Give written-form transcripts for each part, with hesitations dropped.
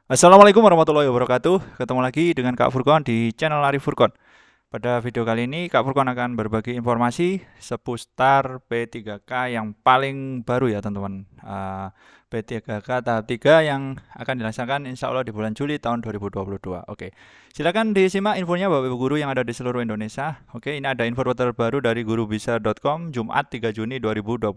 Assalamualaikum warahmatullahi wabarakatuh. Ketemu lagi dengan Kak Furkon di channel Arif Furkon. Pada video kali ini Kak Furkon akan berbagi informasi seputar P3K yang paling baru ya teman-teman. P3K tahap 3 yang akan dilaksanakan insya Allah di bulan Juli tahun 2022. Oke, silakan disimak infonya Bapak Ibu Guru yang ada di seluruh Indonesia. Oke, ini ada info terbaru dari gurubisa.com Jumat 3 Juni 2022.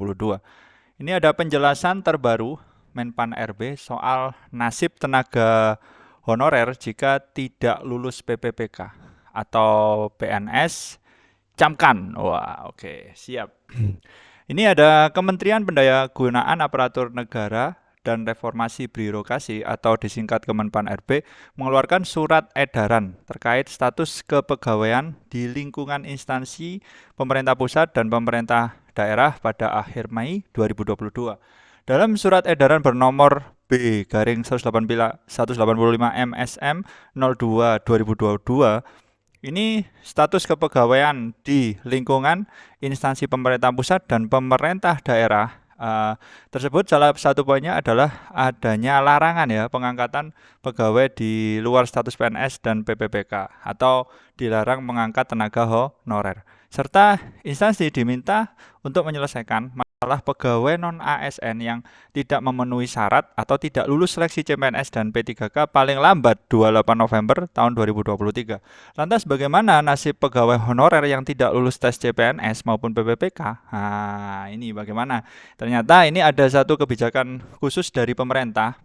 Ini ada penjelasan terbaru Menpan RB soal nasib tenaga honorer jika tidak lulus PPPK atau PNS camkan. Wah, oke, siap. Ini ada Kementerian Pendayagunaan Aparatur Negara dan Reformasi Birokrasi atau disingkat Kemenpan RB mengeluarkan surat edaran terkait status kepegawaian di lingkungan instansi pemerintah pusat dan pemerintah daerah pada akhir Mei 2022. Dalam surat edaran bernomor B garing 185 MSM 02 2022, ini status kepegawaian di lingkungan instansi pemerintah pusat dan pemerintah daerah tersebut salah satu poinnya adalah adanya larangan ya pengangkatan pegawai di luar status PNS dan PPPK atau dilarang mengangkat tenaga honorer. Serta instansi diminta untuk menyelesaikan masalah pegawai non-ASN yang tidak memenuhi syarat atau tidak lulus seleksi CPNS dan P3K paling lambat 28 November tahun 2023. Lantas bagaimana nasib pegawai honorer yang tidak lulus tes CPNS maupun PPPK? Nah, ini bagaimana? Ternyata ini ada satu kebijakan khusus dari pemerintah.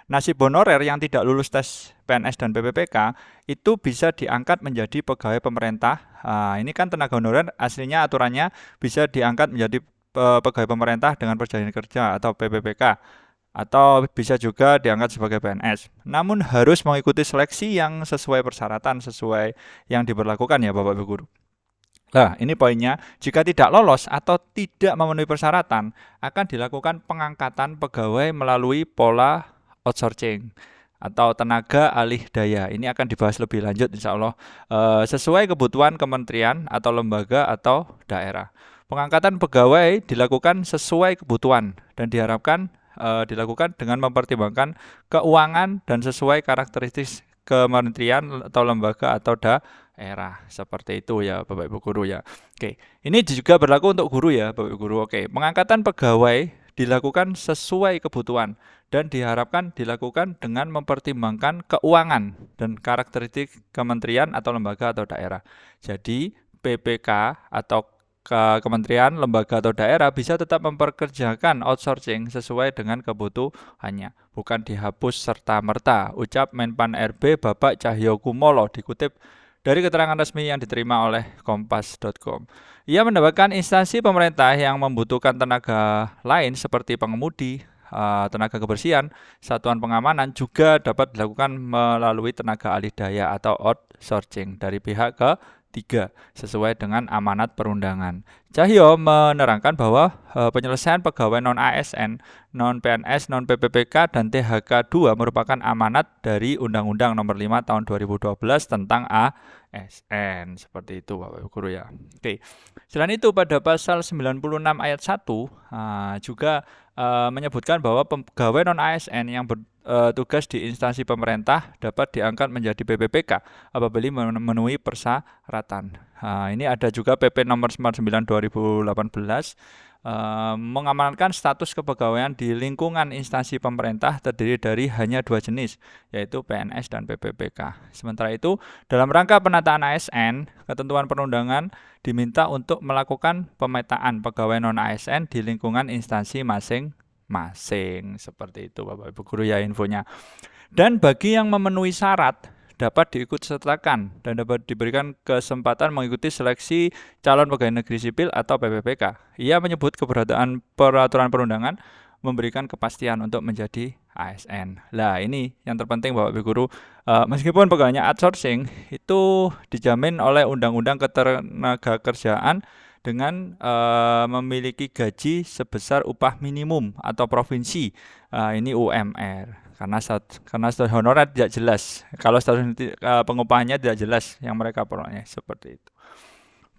Nasib honorer yang tidak lulus tes PNS dan PPPK itu bisa diangkat menjadi pegawai pemerintah. Ini kan tenaga honorer aslinya aturannya bisa diangkat menjadi pegawai pemerintah dengan perjanjian kerja atau PPPK atau bisa juga diangkat sebagai PNS. Namun harus mengikuti seleksi yang sesuai persyaratan sesuai yang diberlakukan ya Bapak Ibu Guru. Nah, ini poinnya, jika tidak lolos atau tidak memenuhi persyaratan, akan dilakukan pengangkatan pegawai melalui pola outsourcing atau tenaga alih daya. Ini akan dibahas lebih lanjut insya Allah sesuai kebutuhan kementerian atau lembaga atau daerah. Pengangkatan pegawai dilakukan sesuai kebutuhan dan diharapkan dilakukan dengan mempertimbangkan keuangan dan sesuai karakteristik kementerian atau lembaga atau daerah. Seperti itu ya Bapak Ibu Guru ya. Oke, ini juga berlaku untuk guru ya Bapak Ibu Guru. Oke, pengangkatan pegawai dilakukan sesuai kebutuhan dan diharapkan dilakukan dengan mempertimbangkan keuangan dan karakteristik kementerian atau lembaga atau daerah. Jadi PPK atau kementerian, lembaga atau daerah bisa tetap memperkerjakan outsourcing sesuai dengan kebutuhannya, bukan dihapus serta-merta, ucap Menpan RB Bapak Cahyokumolo dikutip dari keterangan resmi yang diterima oleh kompas.com. Ia menambahkan instansi pemerintah yang membutuhkan tenaga lain seperti pengemudi, tenaga kebersihan, satuan pengamanan juga dapat dilakukan melalui tenaga alih daya atau outsourcing dari pihak ketiga sesuai dengan amanat perundangan. Cahyo menerangkan bahwa penyelesaian pegawai non-ASN, non-PNS, non-PPPK, dan THK 2 merupakan amanat dari Undang-Undang Nomor 5 Tahun 2012 tentang ASN. Seperti itu Bapak Ibu Guru ya. Oke. Selain itu pada pasal 96 ayat 1 juga menyebutkan bahwa pegawai non-ASN yang bertugas di instansi pemerintah dapat diangkat menjadi PPPK apabila memenuhi persyaratan. Ini ada juga PP nomor 99 2018 mengamanatkan status kepegawaian di lingkungan instansi pemerintah terdiri dari hanya dua jenis, yaitu PNS dan PPPK. Sementara itu, dalam rangka penataan ASN, ketentuan perundangan diminta untuk melakukan pemetaan pegawai non-ASN di lingkungan instansi masing-masing. Seperti itu Bapak Ibu Guru ya infonya. Dan bagi yang memenuhi syarat dapat diikutsertakan dan dapat diberikan kesempatan mengikuti seleksi calon pegawai negeri sipil atau PPPK. Ia menyebut keberadaan peraturan perundangan memberikan kepastian untuk menjadi ASN. Nah, ini yang terpenting Bapak Ibu Guru, meskipun pegawainya outsourcing itu dijamin oleh Undang-Undang Ketenagakerjaan dengan memiliki gaji sebesar upah minimum atau provinsi, ini UMR. Karena status honorer tidak jelas. Kalau status pengupahannya tidak jelas yang mereka peroleh seperti itu.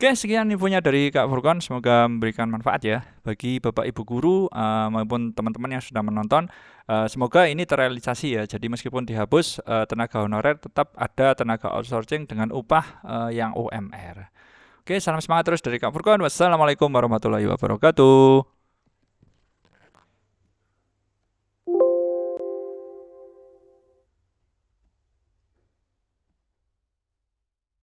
Oke, sekian infonya dari Kak Furkon. Semoga memberikan manfaat ya bagi Bapak Ibu guru maupun teman-teman yang sudah menonton. Semoga ini terrealisasi ya. Jadi meskipun dihapus tenaga honorer, tetap ada tenaga outsourcing dengan upah yang UMR. Oke, salam semangat terus dari Kak Furkon. Wassalamualaikum warahmatullahi wabarakatuh.